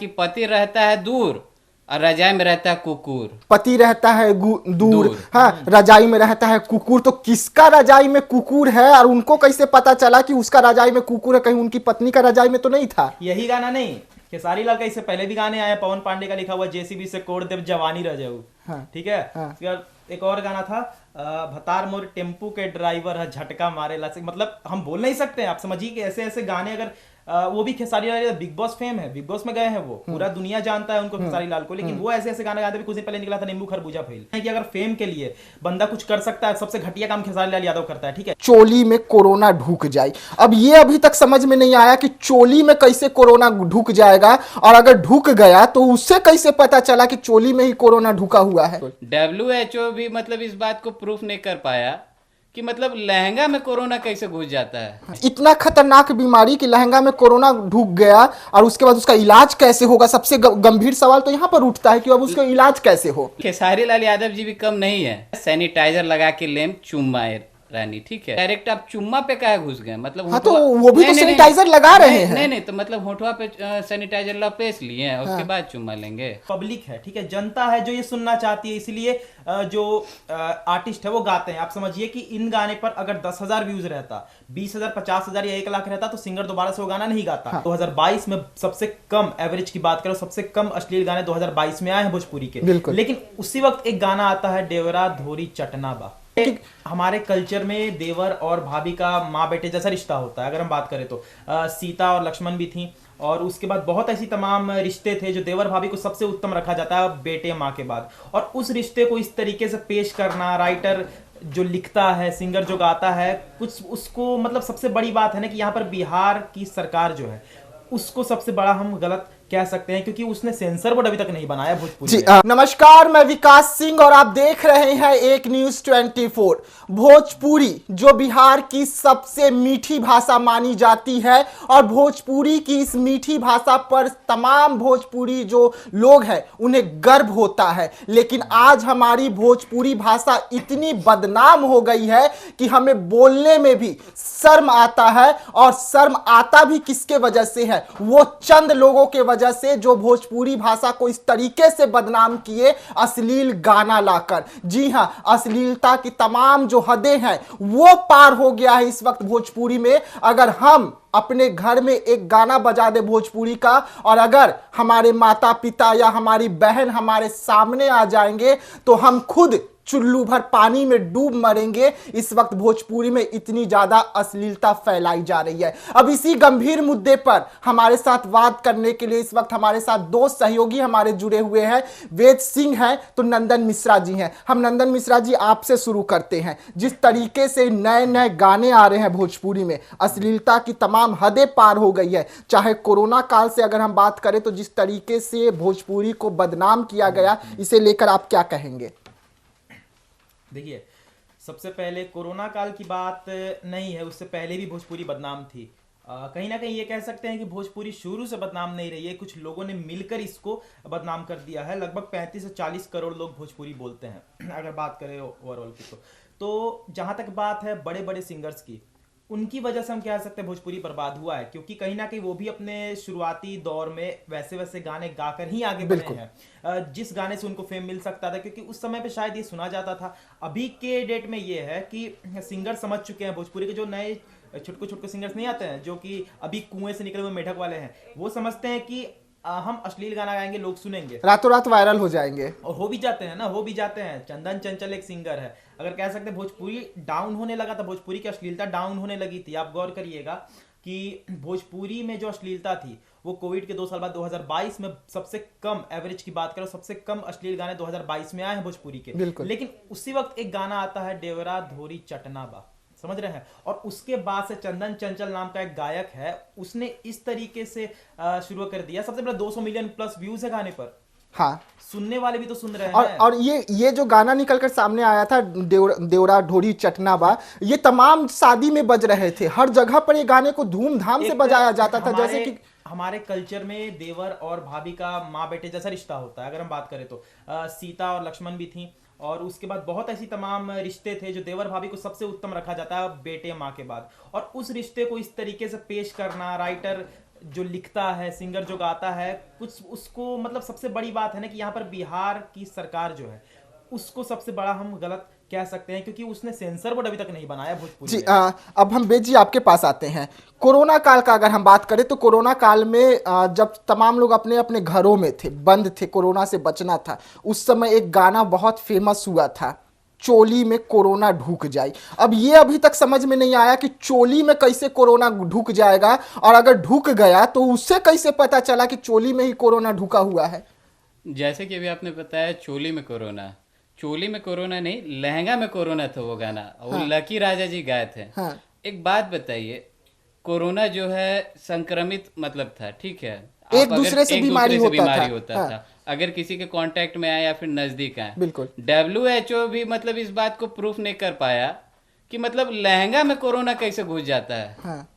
कि पति रहता है दूर और रजाई में रहता है कुकुर। पति रहता है दूर, हाँ, रजाई में रहता है कुकुर। तो किसका रजाई में कुकुर है और उनको कैसे पता चला कि उसका रजाई में कुकुर है? कहीं उनकी पत्नी का रजाई में तो नहीं था? यही गाना नहीं, खेसारी लाल का इससे पहले भी गाने आए, पवन पांडे का लिखा हुआ जेसीबी से कोड़ देव जवानी रह जाऊ। हाँ, ठीक है। हाँ। एक और गाना था, भतार मोर टेम्पू के ड्राइवर है झटका मारे ला। मतलब हम बोल नहीं सकते, आप समझिए कि ऐसे ऐसे गाने अगर वो भी Khesari Lal big boss fame है, बिग बॉस में गए हैं वो, पूरा दुनिया जानता है उनको, खेसारी लाल को। लेकिन वो ऐसे ऐसे गाने गाते, कुछ दिन पहले निकला था नींबू खरबूजा फैल, कि अगर फेम के लिए बंदा कुछ कर सकता है, सबसे घटिया काम खेसारी लाल यादव करता है। ठीक है, चोली में कोरोना ढुक जाए। अब ये अभी तक समझ में नहीं आया कि चोली में कैसे कोरोना ढुक जाएगा, और अगर ढुक गया तो उससे कैसे पता चला कि चोली में ही कोरोना ढुका हुआ है? WHO भी मतलब इस बात को प्रूफ नहीं कर पाया कि मतलब लहंगा में कोरोना कैसे घुस जाता है। इतना खतरनाक बीमारी कि लहंगा में कोरोना ढुक गया, और उसके बाद उसका इलाज कैसे होगा? सबसे गंभीर सवाल तो यहाँ पर उठता है कि अब उसका इलाज कैसे हो। खेसारी लाल यादव जी भी कम नहीं है, सैनिटाइजर लगा के लेम चुम्मा रानी। ठीक है, डायरेक्ट आप चुम्मा पे काहे घुस गए? मतलब हाँ, तो वो भी तो सैनिटाइजर लगा रहे हैं। नहीं तो मतलब होठवा पे सैनिटाइजर लपेट लिए हैं, उसके बाद चुम्मा लेंगे। पब्लिक है, ठीक है, जनता है जो ये सुनना चाहती है, इसलिए जो आर्टिस्ट है वो गाते हैं। आप समझिए कि इन गाने पर अगर 10,000 व्यूज रहता, 20,000, 50,000 या 1 लाख रहता, तो सिंगर दोबारा से वो गाना नहीं गाता। हाँ। 2022 में सबसे कम एवरेज की बात करो, सबसे कम अश्लील गाने 2022 में आए हैं भोजपुरी के। लेकिन उसी वक्त एक गाना आता है, देवरा धोरी चटनाबा। हमारे कल्चर में देवर और भाभी का माँ बेटे जैसा रिश्ता होता है। अगर हम बात करें तो सीता और लक्ष्मण भी थी, और उसके बाद बहुत ऐसी तमाम रिश्ते थे जो देवर भाभी को सबसे उत्तम रखा जाता है बेटे माँ के बाद। और उस रिश्ते को इस तरीके से पेश करना, राइटर जो लिखता है, सिंगर जो गाता है, कुछ उसको मतलब सबसे बड़ी बात है ना कि यहाँ पर बिहार की सरकार जो है उसको सबसे बड़ा हम गलत कह सकते हैं, क्योंकि उसने सेंसर बोर्ड अभी तक नहीं बनाया भोजपुरी जी। में। नमस्कार, मैं विकास सिंह और आप देख रहे हैं एक न्यूज 24। भोजपुरी जो बिहार की सबसे मीठी भाषा मानी जाती है, और भोजपुरी की इस मीठी भाषा पर तमाम भोजपुरी जो लोग हैं उन्हें गर्व होता है। लेकिन आज हमारी भोजपुरी भाषा इतनी बदनाम हो गई है कि हमें बोलने में भी शर्म आता है, और शर्म आता भी किसके वजह से है? वो चंद लोगों के वजह से जो भोजपुरी भाषा को इस तरीके से बदनाम किए, अश्लील गाना लाकर। जी हां, अश्लीलता की तमाम जो हदें हैं वो पार हो गया है इस वक्त भोजपुरी में। अगर हम अपने घर में एक गाना बजा दे भोजपुरी का, और अगर हमारे माता पिता या हमारी बहन हमारे सामने आ जाएंगे, तो हम खुद चुल्लू भर पानी में डूब मरेंगे। इस वक्त भोजपुरी में इतनी ज्यादा अश्लीलता फैलाई जा रही है। अब इसी गंभीर मुद्दे पर हमारे साथ बात करने के लिए इस वक्त हमारे साथ दो सहयोगी हमारे जुड़े हुए हैं। वेद सिंह हैं तो नंदन मिश्रा जी हैं। हम नंदन मिश्रा जी आपसे शुरू करते हैं। जिस तरीके से नए नए गाने आ रहे हैं भोजपुरी में, अश्लीलता की तमाम हदें पार हो गई है। चाहे कोरोना काल से अगर हम बात करें तो जिस तरीके से भोजपुरी को बदनाम किया गया, इसे लेकर आप क्या कहेंगे? देखिए, सबसे पहले कोरोना काल की बात नहीं है, उससे पहले भी भोजपुरी बदनाम थी। कहीं ना कहीं ये कह सकते हैं कि भोजपुरी शुरू से बदनाम नहीं रही है, कुछ लोगों ने मिलकर इसको बदनाम कर दिया है। लगभग 35 से 40 करोड़ लोग भोजपुरी बोलते हैं अगर बात करें ओवरऑल की। तो जहां तक बात है बड़े बड़े सिंगर्स की, उनकी वजह से हम कह सकते हैं भोजपुरी बर्बाद हुआ है, क्योंकि कहीं ना कहीं वो भी अपने शुरुआती दौर में वैसे वैसे गाने गाकर ही आगे बढ़े हैं, जिस गाने से उनको फेम मिल सकता था, क्योंकि उस समय पे शायद ये सुना जाता था। अभी के डेट में ये है कि सिंगर समझ चुके हैं, भोजपुरी के जो नए छुटकू छुटकू सिंगर्स नहीं आते हैं जो कि अभी कुएं से निकले हुए मेढक वाले हैं, वो समझते हैं कि हम अश्लील गाना गाएंगे, लोग सुनेंगे, रातों रात वायरल हो जाएंगे। और हो भी जाते हैं ना, हो भी जाते हैं। चंदन चंचल एक सिंगर है, अगर कह सकते हैं भोजपुरी डाउन होने लगा था, भोजपुरी की अश्लीलता डाउन होने लगी थी। आप गौर करिएगा कि भोजपुरी में जो अश्लीलता थी वो कोविड के 2 साल बाद 2022 में सबसे कम एवरेज की बात करो, सबसे कम अश्लील गाने 2022 में आए हैं भोजपुरी के। लेकिन उसी वक्त एक गाना आता है, देवरा धोरी चटनाबा, समझ रहे हैं, और उसके बाद से चंदन चंचल नाम का एक गायक है, उसने इस तरीके से शुरू कर दिया। सबसे पहले 200 मिलियन प्लस व्यूज है गाने पर। हाँ, सुनने वाले भी तो सुन रहे हैं। और ये जो गाना निकलकर सामने आया था, देवरा ढोरी चटनाबा, ये तमाम शादी में बज रहे थे। हर जगह पर ये गाने को धूमधाम से बजाया जाता था। जैसे कि हमारे कल्चर में देवर और भाभी का माँ बेटे जैसा रिश्ता होता है। अगर हम बात करें तो सीता और लक्ष्मण भी थी, और उसके बाद बहुत ऐसी तमाम रिश्ते थे जो देवर भाभी को सबसे उत्तम रखा जाता है बेटे माँ के बाद। और उस रिश्ते को इस तरीके से पेश करना, राइटर जो लिखता है, सिंगर जो गाता है, कुछ उसको मतलब सबसे बड़ी बात है ना कि यहाँ पर बिहार की सरकार जो है उसको सबसे बड़ा हम गलत कह सकते हैं, क्योंकि उसने सेंसर बोर्ड अभी तक नहीं बनाया भोजपुरी जी में। अब हम बेद जी आपके पास आते हैं। कोरोना काल का अगर हम बात करें तो कोरोना काल में जब तमाम लोग अपने अपने घरों में थे, बंद थे, कोरोना से बचना था, उस समय एक गाना बहुत फेमस हुआ था, चोली में कोरोना ढुक जाए। अब ये अभी तक समझ में नहीं आया कि चोली में कैसे कोरोना ढुक जाएगा, और अगर ढुक गया तो उससे कैसे पता चला कि चोली में ही कोरोना ढुका हुआ है। जैसे कि अभी आपने बताया चोली में कोरोना, चोली में कोरोना नहीं, लहंगा में कोरोना था वो गाना, वो लकी राजा जी गाए थे। हाँ। एक बात बताइए, कोरोना जो है संक्रमित मतलब था, ठीक है, आप एक अगर दूसरे से एक बीमारी दूसरे से होता बीमारी था। होता हाँ। था, अगर किसी के कांटेक्ट में आए या फिर नजदीक आए। बिल्कुल। WHO भी मतलब इस बात को प्रूफ नहीं कर पाया कि मतलब लहंगा में कोरोना कैसे घुस जाता है, हाँ।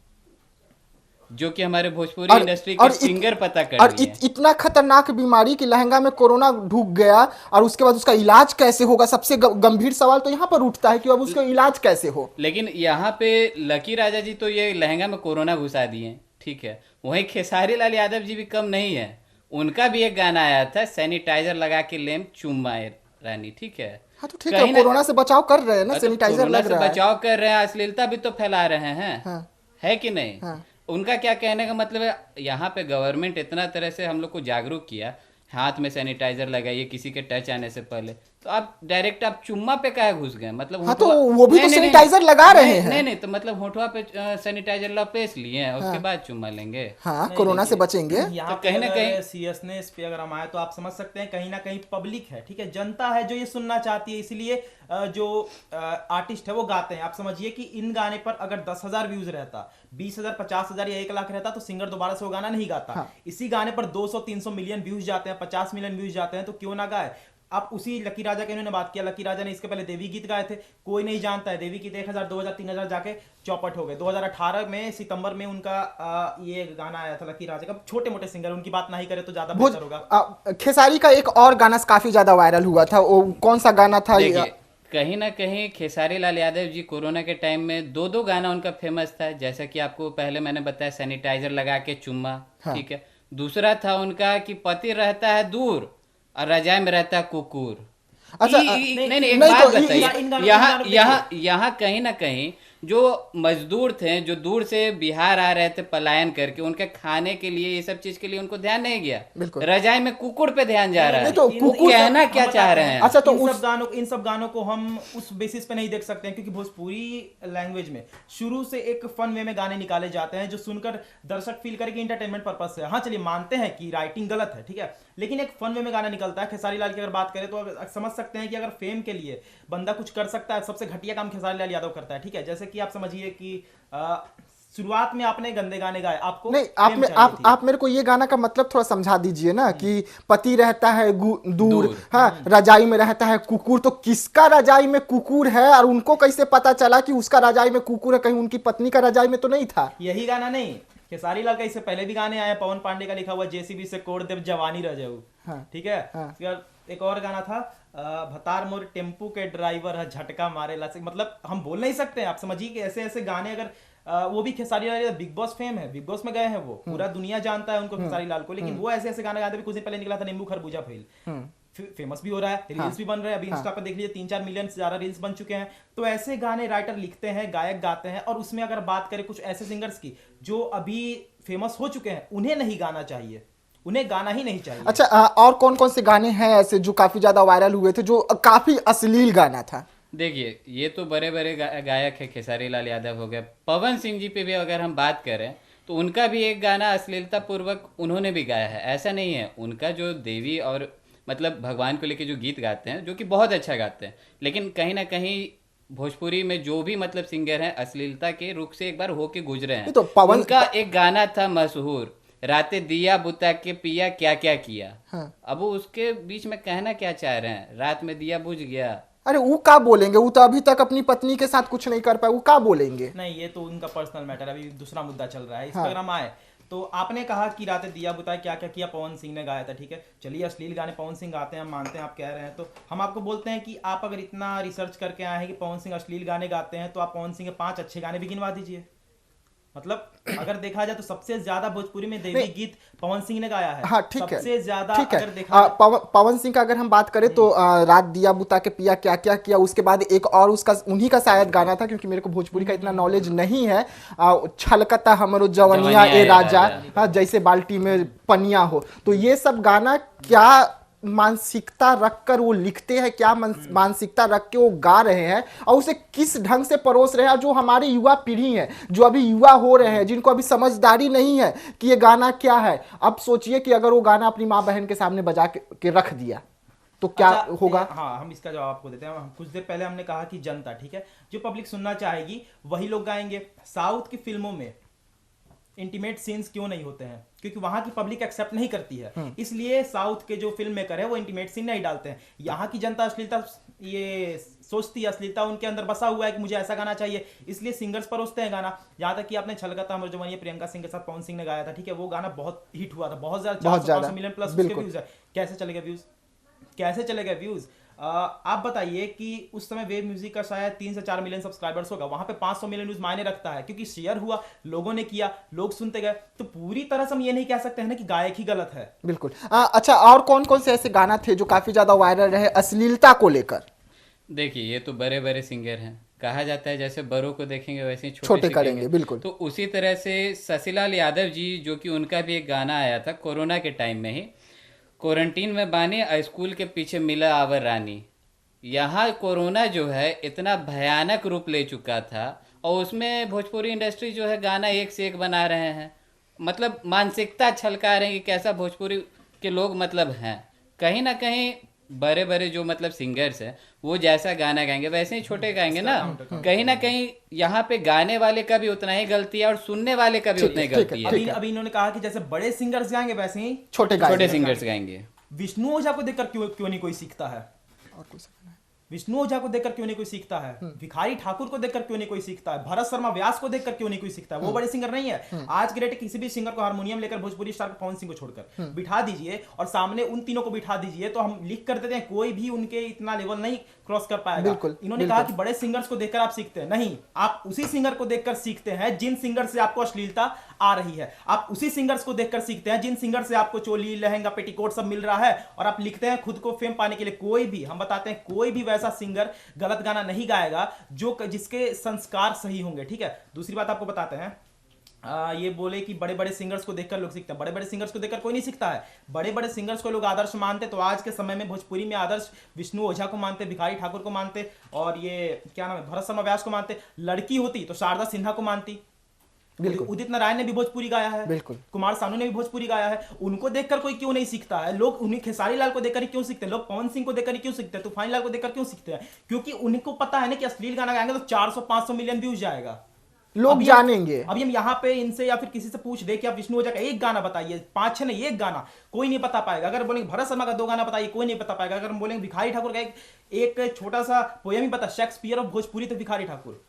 जो कि हमारे भोजपुरी इंडस्ट्री के सिंगर पता कर और लिए। इतना खतरनाक बीमारी कि लहंगा में कोरोना ढुक गया, और उसके बाद उसका इलाज कैसे होगा? सबसे गंभीर सवाल तो यहाँ पर उठता है कि अब उसका इलाज कैसे हो। लेकिन यहाँ पे लकी राजा जी तो ये लहंगा में कोरोना घुसा दिए, ठीक है। वहीं खेसारी लाल यादव जी भी कम नहीं है, उनका भी एक गाना आया था, सैनिटाइजर लगा के लेम चुम्मा रानी, ठीक है। हाँ तो ठीक है, कोरोना से बचाव कर रहे हैं ना, सैनिटाइजर कोरोना लग से रहा है। बचाव कर रहे हैं, अश्लीलता भी तो फैला रहे हैं। हाँ। है कि नहीं? हाँ। उनका क्या कहने का मतलब है, यहाँ पे गवर्नमेंट इतना तरह से हम लोग को जागरूक किया, हाथ में सैनिटाइजर लगाइए किसी के टच आने से पहले, तो आप डायरेक्ट आप चुम्मा पे काहे घुस गए? मतलब हाँ तो होठवा- वो भी तो नहीं, नहीं, सैनिटाइजर लगा रहे नहीं, हैं। नहीं नहीं, तो मतलब होठवा पे सैनिटाइजर लपेट लिए हैं, उसके बाद चुम्मा लेंगे? हाँ, कोरोना से बचेंगे। यहाँ तो पे कहीं ना अगर कहीं- सीरियसनेस पे अगर हम आए तो आप समझ सकते हैं कहीं ना कहीं पब्लिक है, ठीक है, जनता है जो ये सुनना चाहती है, इसलिए जो आर्टिस्ट है वो गाते हैं। आप समझिए कि इन गाने पर अगर 10,000 व्यूज रहता, 20,000, 50,000 या 1 लाख रहता तो सिंगर दोबारा से वो गाना नहीं गाता। हाँ। इसी गाने पर 200-300 मिलियन व्यूज जाते हैं, 50 मिलियन व्यूज जाते हैं, तो क्यों ना गाए। आप उसी लकी राजा के इन्होंने बात किया, लकी राजा ने इसके पहले देवी गीत गाए थे, कोई नहीं जानता है देवी गीत, 1,000, 2,000, 3,000 जाके चौपट हो गए। 2018 में सितंबर में उनका ये गाना आया था लकी राजा का, छोटे मोटे सिंगर, उनकी बात नहीं करे तो ज्यादा बेहतर होगा। खेसारी का एक और गाना काफी ज्यादा वायरल हुआ था, वो कौन सा गाना था? देखिए, कहीं ना कहीं खेसारी लाल यादव जी कोरोना के टाइम में दो गाना उनका फेमस था, जैसा कि आपको पहले मैंने बताया, सैनिटाइजर लगा के चुम्मा, हाँ। ठीक है। दूसरा था उनका कि पति रहता है दूर और रजाई में रहता है कुकुर। अच्छा, नहीं, एक नहीं, बात तो बताइए, यहाँ कहीं ना कहीं जो मजदूर थे, जो दूर से बिहार आ रहे थे पलायन करके, उनके खाने के लिए, ये सब चीज के लिए उनको ध्यान नहीं गया, बिल्कुल। रजाई में कुकुर पे ध्यान जा रहा है। तो कुकुर कहना क्या चाह रहे हैं? अच्छा, तो इन सब गानों को हम उस बेसिस पे नहीं देख सकते हैं, क्योंकि भोजपुरी लैंग्वेज में शुरू से एक फन वे में गाने निकाले जाते हैं जो सुनकर दर्शक फील करे कि एंटरटेनमेंट पर्पस से। हाँ चलिए, मानते हैं कि राइटिंग गलत है, ठीक है, लेकिन एक फन वे में गाना निकलता है। खेसारी लाल की अगर बात करें तो समझ सकते हैं कि अगर फेम के लिए बंदा कुछ कर सकता है, सबसे घटिया काम खेसारी लाल यादव करता है, ठीक है। जैसे कि आप समझिए कि शुरुआत में आपने गंदे गाने गाए, आपको नहीं, आप मेरे को ये गाना का मतलब थोड़ा समझा दीजिए ना, कि पति रहता है दूर, हाँ, रजाई में रहता है कुकुर, तो किसका रजाई में कुकुर है और उनको कैसे पता चला कि उसका रजाई में कुकुर है? कहीं उनकी पत्नी का रजाई में तो नहीं था? यही गाना नहीं, खेसारी लाल का इससे पहले भी गाने आए, पवन पांडे का लिखा हुआ जेसीबी से कोड़ देव जवानी रह जाऊ, ठीक है। एक और गाना था, भतार मोर टेम्पू के ड्राइवर है झटका मारे ला से, मतलब हम बोल नहीं सकते। आप समझिए कि ऐसे ऐसे गाने अगर वो भी Khesari Lal big boss fame है, बिग बॉस में गए हैं, वो पूरा दुनिया जानता है उनको, खेसारी लाल को, लेकिन वो ऐसे ऐसे गाने गाते। कुछ दिन पहले निकला था नींबू खरबूजा फेल, फेमस भी हो रहा है, रील्स भी बन रहे हैं, अभी इंस्टा पर देख लीजिए 3-4 मिलियन से ज्यादा रील्स बन चुके हैं। तो ऐसे गाने राइटर लिखते हैं, गायक गाते हैं, और उसमें अगर बात करें कुछ ऐसे सिंगर्स की जो अभी फेमस हो चुके हैं, उन्हें नहीं गाना चाहिए, उन्हें गाना ही नहीं चाहिए। अच्छा, और कौन कौन से गाने हैं ऐसे जो काफी ज्यादा वायरल हुए थे, जो काफी अश्लील गाना था? देखिए, ये तो बड़े बड़े गायक है, खेसारी लाल यादव हो गए, पवन सिंह जी पे भी अगर हम बात करें तो उनका भी एक गाना अश्लीलता पूर्वक उन्होंने भी गाया है। ऐसा नहीं है, उनका जो देवी और मतलब भगवान को लेके जो गीत गाते हैं, जो कि बहुत अच्छा गाते हैं, लेकिन कहीं ना कहीं भोजपुरी में जो भी मतलब सिंगर हैं, अश्लीलता के रुख से एक बार होके गुजरे हैं। तो पवन उनका एक गाना था मशहूर, रातें दिया बुता के पिया क्या क्या किया। हाँ। अब वो उसके बीच में कहना क्या चाह रहे हैं? रात में दिया बुझ गया। अरे वो क्या बोलेंगे? वो तो अभी तक अपनी पत्नी के साथ कुछ नहीं कर पाए, वो क्या बोलेंगे? नहीं, ये तो उनका पर्सनल मैटर, अभी दूसरा मुद्दा चल रहा है। इस पर हम आए तो आपने कहा कि रातें दिया बुताए क्या क्या किया पवन सिंह ने गाया था, ठीक है, चलिए अश्लील गाने पवन सिंह गाते हैं, हम मानते हैं, आप कह रहे हैं, तो हम आपको बोलते हैं कि आप अगर इतना रिसर्च करके आए हैं कि पवन सिंह अश्लील गाने गाते हैं, तो आप पवन सिंह के 5 अच्छे गाने भी गिनवा दीजिए, मतलब अगर देखा जाए तो सबसे ज्यादा भोजपुरी में देवी गीत पवन सिंह ने गाया है। हाँ ठीक है, सबसे ज्यादा ठीक है। अगर देखा पवन सिंह का अगर हम बात करें तो रात दिया बुता के पिया क्या क्या किया, उसके बाद एक और उसका उन्हीं का शायद गाना था, क्योंकि मेरे को भोजपुरी का इतना नॉलेज नहीं है। छलकता हमरो जवनिया ए राजा, हाँ, जैसे बाल्टी में पनिया हो। तो ये सब गाना क्या मानसिकता रखकर वो लिखते हैं, क्या मानसिकता रख के वो गा रहे हैं, और उसे किस ढंग से परोस रहे हैं। जो हमारी युवा पीढ़ी है, जो अभी युवा हो रहे हैं, जिनको अभी समझदारी नहीं है कि ये गाना क्या है। अब सोचिए कि अगर वो गाना अपनी माँ बहन के सामने बजा के रख दिया तो क्या होगा। हाँ, हम इसका जवाब आपको देते हैं। कुछ देर पहले हमने कहा कि जनता, ठीक है, जो पब्लिक सुनना चाहेगी वही लोग गाएंगे। साउथ की फिल्मों में इंटीमेट सीन्स क्यों नहीं होते हैं? क्योंकि वहां की पब्लिक एक्सेप्ट नहीं करती है, इसलिए साउथ के जो फिल्म मेकर है वो इंटीमेट सीन नहीं डालते हैं। यहाँ की जनता अश्लीलता ये सोचती है, अश्लीलता उनके अंदर बसा हुआ है कि मुझे ऐसा गाना चाहिए, इसलिए सिंगर्स परोसते हैं गाना। यहाँ तक कि आपने छलकता हमरो जवानिया प्रियंका सिंह के साथ पवन सिंह ने गाया था, ठीक है, वो गाना बहुत हिट हुआ था, बहुत ज्यादा, 400 मिलियन प्लस उसके व्यूज है। कैसे चलेगा व्यूज? कैसे चलेगा व्यूज? आप बताइए कि उस समय वेव म्यूजिक का शायद 3 से 4 मिलियन सब्सक्राइबर्स होगा, वहां पे 500 मिलियन व्यूज मायने रखता है, क्योंकि शेयर हुआ, लोगों ने किया, लोग सुनते गए। तो पूरी तरह से हम ये नहीं कह सकते हैं ना कि गायक ही गलत है। बिल्कुल। अच्छा, और कौन कौन से ऐसे गाना थे जो काफी ज्यादा वायरल रहे अश्लीलता को लेकर? देखिए, ये तो बड़े बड़े सिंगर हैं, कहा जाता है जैसे बड़ों को देखेंगे वैसे ही छोटे करेंगे। बिल्कुल। तो उसी तरह से शशिलाल यादव जी, जो कि उनका भी एक गाना आया था कोरोना के टाइम में ही, क्वारंटीन में बानी स्कूल के पीछे मिला आवर रानी। यहाँ कोरोना जो है इतना भयानक रूप ले चुका था, और उसमें भोजपुरी इंडस्ट्री जो है गाना एक से एक बना रहे हैं, मतलब मानसिकता छलका रहे हैं कि कैसा भोजपुरी के लोग मतलब हैं। कहीं ना कहीं बड़े बड़े जो मतलब सिंगर्स हैं वो जैसा गाना गाएंगे वैसे ही छोटे गाएंगे ना। कहीं ना कहीं यहाँ पे गाने वाले का भी उतना ही गलती है और सुनने वाले का भी उतना ही गलती है। अभी इन्होंने कहा कि जैसे बड़े सिंगर्स गाएंगे वैसे ही छोटे सिंगर्स गाएंगे। विष्णु ओझा को देखकर क्यों नहीं कोई सीखता है? और कुछ विष्णु ओझा को देखकर क्यों नहीं कोई सीखता है? भिखारी ठाकुर को देखकर क्यों नहीं कोई सीखता है? भरत शर्मा व्यास को देखकर क्यों नहीं कोई सीखता है? वो बड़े सिंगर नहीं है। आज के डेट किसी भी सिंगर को हारमोनियम लेकर भोजपुरी स्टार पवन सिंह को छोड़कर बिठा दीजिए और सामने उन तीनों को बिठा दीजिए, तो हम लिख कर देते हैं कोई भी उनके इतना लेवल नहीं क्रॉस कर पाएगा। इन्होंने कहा कि बड़े सिंगर्स को देखकर आप सीखते हैं, नहीं, आप उसी सिंगर को देखकर सीखते हैं जिन सिंगर से आपको अश्लीलता आ रही है। आप उसी सिंगर्स को देखकर सीखते हैं जिन सिंगर से आपको चोली लहंगा पेटीकोट सब मिल रहा है, और आप लिखते हैं खुद को फेम पाने के लिए। कोई भी, हम बताते हैं, कोई भी वैसा सिंगर गलत गाना नहीं गाएगा जो जिसके संस्कार सही होंगे, ठीक है। दूसरी बात आपको बताते हैं, ये बोले कि बड़े बड़े सिंगर्स को देखकर लोग सीखते हैं। बड़े बड़े सिंगर्स को देखकर कोई नहीं सीखता है। बड़े बड़े सिंगर्स को लोग आदर्श मानते, तो आज के समय में भोजपुरी में आदर्श विष्णु ओझा को मानते, भिखारी ठाकुर को मानते, और ये क्या नाम है, भरत शर्मा व्यास को मानते। लड़की होती तो शारदा सिन्हा को मानती। उदित नारायण ने भी भोजपुरी गाया है, बिल्कुल। कुमार सानू ने भी भोजपुरी गाया है। उनको देखकर कोई क्यों नहीं सीखता है? लोग उन्हीं खेसारी लाल को देखकर ही क्यों सीखते हैं, लोग पवन सिंह को देखकर ही क्यों सीखते हैं, तूफानी लाल को देखकर क्यों सीखते हैं? क्योंकि उनको पता है ना कि अश्लील गाना गाएंगे तो 400-500 मिलियन व्यूज जाएगा, लोग जानेंगे। अभी हम यहाँ पे इनसे या फिर किसी से पूछ दे कि आप विष्णु ओझा का एक गाना बताइए, 5-6 नहीं, एक गाना, कोई नहीं बता पाएगा। अगर बोलेंगे भरत शर्मा का 2 गाना बताइए, कोई नहीं बता पाएगा। अगर हम बोलेंगे भिखारी ठाकुर का एक छोटा सा पोयम ही बता, शेक्सपियर ऑफ भोजपुरी, तो भिखारी ठाकुर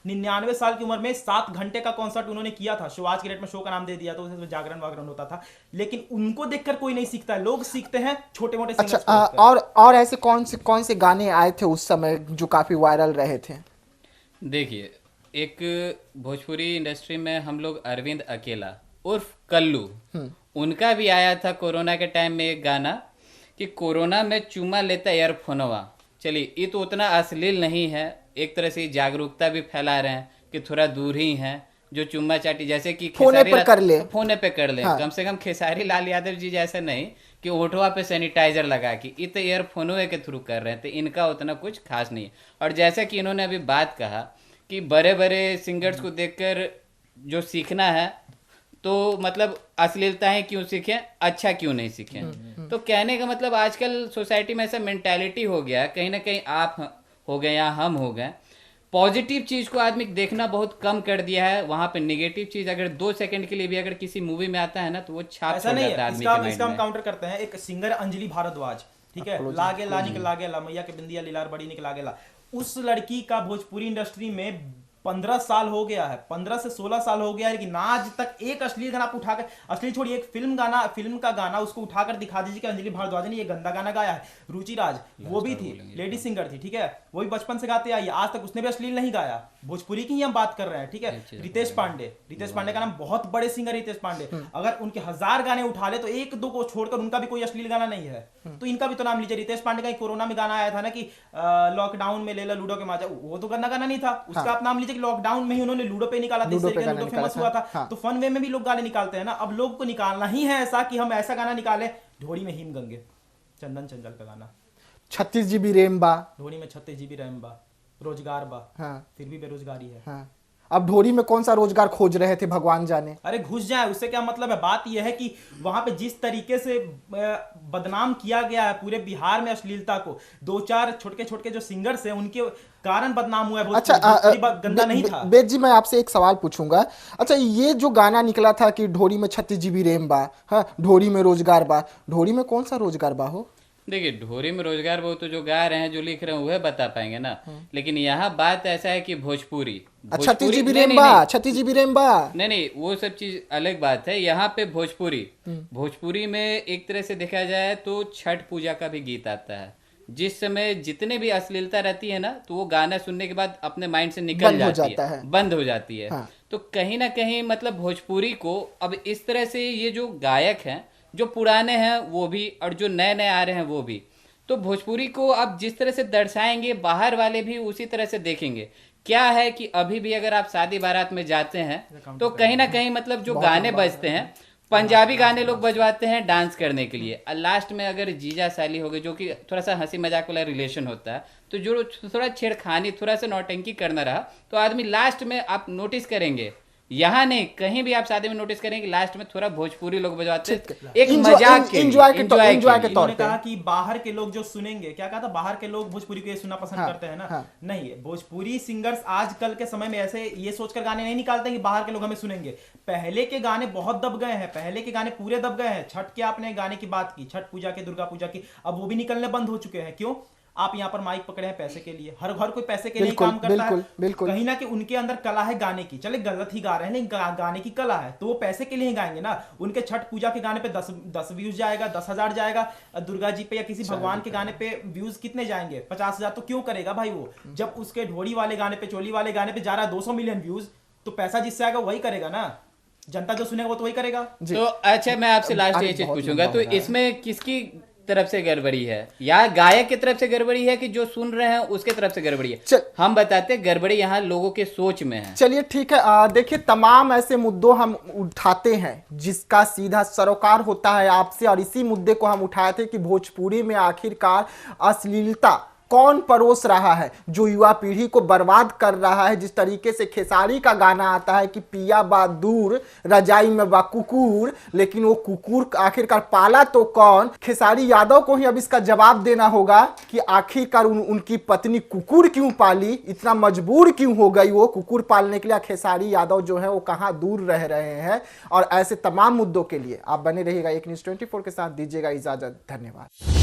99 साल की उम्र में 7 घंटे का कॉन्सर्ट उन्होंने किया था। शो आज के डेट में शो का नाम दे दिया, तो उसमें जागरण वागरण होता था, लेकिन उनको देखकर कोई नहीं सीखता है। लोग सीखते हैं छोटे मोटे सिंगर्स को देखकर। और ऐसे कौन से गाने आए थे उस समय जो काफी वायरल रहे थे? देखिए, एक भोजपुरी इंडस्ट्री में हम लोग अरविंद अकेला उर्फ कल्लू, उनका भी आया था कोरोना के टाइम में एक गाना कि कोरोना में चूमा लेता ईयरफोनवा। चलिए, ये तो उतना अश्लील नहीं है, एक तरह से जागरूकता भी फैला रहे हैं कि थोड़ा दूर ही हैं जो चुम्मा चाटी, जैसे कि फोने पे कर ले, हाँ। कम से कम खेसारी लाल यादव जी जैसे नहीं कि ओठवा पे सैनिटाइजर लगा के, ये तो ईयरफोनवे के थ्रू कर रहे हैं, तो इनका उतना कुछ खास नहीं है। और जैसे कि इन्होंने अभी बात कहा कि बड़े बड़े सिंगर्स को देखकर जो सीखना है, तो मतलब अश्लीलताएं क्यों सीखें, अच्छा क्यों नहीं सीखें। तो कहने का मतलब आजकल सोसाइटी में ऐसा मेंटालिटी हो गया, कहीं ना कहीं आप हो गए या हम हो गए, पॉजिटिव चीज को आदमी देखना बहुत कम कर दिया है। वहां पे नेगेटिव चीज अगर 2 सेकंड के लिए भी अगर किसी मूवी में आता है ना, तो वो छाप छोड़ जाता है आदमी के माइंड में। इसका हम काउंटर करते हैं। एक सिंगर अंजलि भारद्वाज, ठीक है, लागे ला निकला गेला मैया के बिंदिया लीलार बड़ी निकला गेला, उस लड़की का भोजपुरी इंडस्ट्री में 15 साल हो गया है, 15 से 16 साल हो गया है, लेकिन आज तक एक अश्लील गाना आप उठाकर, अश्लील छोड़िए, एक फिल्म का गाना उसको उठाकर दिखा दीजिए कि अंजलि भारद्वाज ने ये गंदा गाना गाया है। रुचि राज वो भी थी, लेडी सिंगर थी, ठीक है, वो भी बचपन से गाते आई, आज तक उसने भी अश्लील नहीं गाया। भोजपुरी की ही हम बात कर रहे हैं, ठीक है। रितेश पांडे का नाम, बहुत बड़े सिंगर रितेश पांडे, अगर उनके 1000 गाने उठा ले तो एक दो को छोड़कर उनका भी कोई अश्लील गाना नहीं है। तो इनका भी तो नाम लीजिए। रितेश पांडे का कोरोना में गाना आया था ना कि लॉकडाउन में ले ला लूडो के माजा, वो तो गाना नहीं था उसका। आप नाम लीजिए कि लॉकडाउन में ही उन्होंने लूडो पे निकाला था, लूडो फेमस हुआ था। तो फन वे में भी लोग गाने निकालते हैं ना। अब लोग को निकालना ही है ऐसा कि हम ऐसा गाना निकाले, ढोड़ी में हिम गंगे, चंदन चंचल का गाना, 36 GB रैम बा, ढोड़ी में 36 GB रैम बा, रोजगार बा, हाँ, फिर भी बेरोजगारी है। हाँ। अब ढोरी में कौन सा रोजगार खोज रहे थे भगवान जाने। अरे घुस जाए, उससे क्या मतलब है। बात यह है कि वहां पे जिस तरीके से बदनाम किया गया है पूरे बिहार में अश्लीलता को, 2-4 छोटे जो सिंगर्स हैं उनके कारण बदनाम हुआ है। अच्छा, गंदा नहीं था। बेद जी, मैं आपसे एक सवाल पूछूंगा। अच्छा, ये जो गाना निकला था कि ढोरी में 36 GB रैम बा, हाँ, ढोरी में रोजगार बा, ढोरी में कौन सा रोजगार बा हो? देखिए, ढोरी में रोजगार वो तो जो गा रहे हैं, जो लिख रहे हैं, वह बता पाएंगे ना। लेकिन यहाँ बात ऐसा है कि भोजपुरी 36 GB रैम बा, 36 GB रैम बा, नहीं, वो सब चीज अलग बात है। यहाँ पे भोजपुरी में एक तरह से देखा जाए तो छठ पूजा का भी गीत आता है। जिस समय जितने भी अश्लीलता रहती है ना, तो वो गाना सुनने के बाद अपने माइंड से निकल जाती है, बंद हो जाती है। हाँ। तो कहीं ना कहीं मतलब भोजपुरी को अब इस तरह से ये जो गायक हैं, जो पुराने हैं वो भी और जो नए नए आ रहे हैं वो भी, तो भोजपुरी को अब जिस तरह से दर्शाएंगे, बाहर वाले भी उसी तरह से देखेंगे। क्या है कि अभी भी अगर आप शादी बारात में जाते हैं तो कहीं ना कहीं मतलब जो गाने बजते हैं, पंजाबी गाने लोग बजवाते हैं डांस करने के लिए, और लास्ट में अगर जीजा साली हो गए, जो कि थोड़ा सा हंसी मजाक वाला रिलेशन होता है, तो जो थोड़ा छेड़खानी, थोड़ा सा नौटंकी करना रहा, तो आदमी लास्ट में आप नोटिस करेंगे, यहाँ नहीं कहीं भी आप शादी में नोटिस करेंगे कि लास्ट में थोड़ा भोजपुरी लोग बजवाते हैं, एक मजाक के तौर पे। कहा कि बाहर के लोग जो सुनेंगे, क्या कहा था, बाहर के लोग भोजपुरी को सुनना पसंद करते हैं ना। हाँ। नहीं, भोजपुरी सिंगर्स आजकल के समय में ऐसे ये सोचकर गाने नहीं निकालते कि बाहर के लोग हमें सुनेंगे। पहले के गाने बहुत दब गए हैं, पहले के गाने पूरे दब गए हैं। छठ के आपने गाने की बात की, छठ पूजा के, दुर्गा पूजा की, अब वो भी निकलने बंद हो चुके हैं। क्यों? आप यहाँ पर माइक पकड़े हैं पैसे के लिए, हर घर कोई पैसे के लिए काम करता है। कहीं ना कि उनके अंदर कला है गाने की, चले गलत ही गा रहे हैं लेकिन गाने की कला है, तो वो पैसे के लिए ही गाएंगे ना। उनके छठ पूजा के गाने पे 10 व्यूज जाएगा, 10,000 जाएगा। दुर्गा जी पे या किसी भगवान के गाने पे व्यूज कितने जाएंगे? 50,000। तो क्यों करेगा भाई वो? जब उसके ढोड़ी वाले गाने पे, चोली वाले गाने पे जा रहा है 200 मिलियन व्यूज, तो पैसा जिससे आएगा वही करेगा ना। जनता जो सुनेगा वो तो वही करेगा। तो अच्छा, मैं आपसे लास्ट ये चीज पूछूंगा, तो इसमें किसकी तरफ से गड़बड़ी है, या गायक की तरफ से गड़बड़ी है कि जो सुन रहे हैं उसके तरफ से गड़बड़ी है? हम बताते हैं गड़बड़ी यहाँ लोगों के सोच में है। चलिए ठीक है, देखिए तमाम ऐसे मुद्दों हम उठाते हैं जिसका सीधा सरोकार होता है आपसे, और इसी मुद्दे को हम उठाए थे कि भोजपुरी में आखिरकार अश्लीलता कौन परोस रहा है, जो युवा पीढ़ी को बर्बाद कर रहा है। जिस तरीके से खेसारी का गाना आता है कि पिया बा दूर रजाई में बा कुकुर, लेकिन वो कुकुर आखिरकार पाला तो कौन? खेसारी यादव को ही अब इसका जवाब देना होगा कि आखिरकार उनकी पत्नी कुकुर क्यों पाली, इतना मजबूर क्यों हो गई वो कुकुर पालने के लिए। खेसारी यादव जो है वो कहाँ दूर रह रहे हैं। और ऐसे तमाम मुद्दों के लिए आप बने रहिएगा एक न्यूज़ 24 के साथ। दीजिएगा इजाजत, धन्यवाद।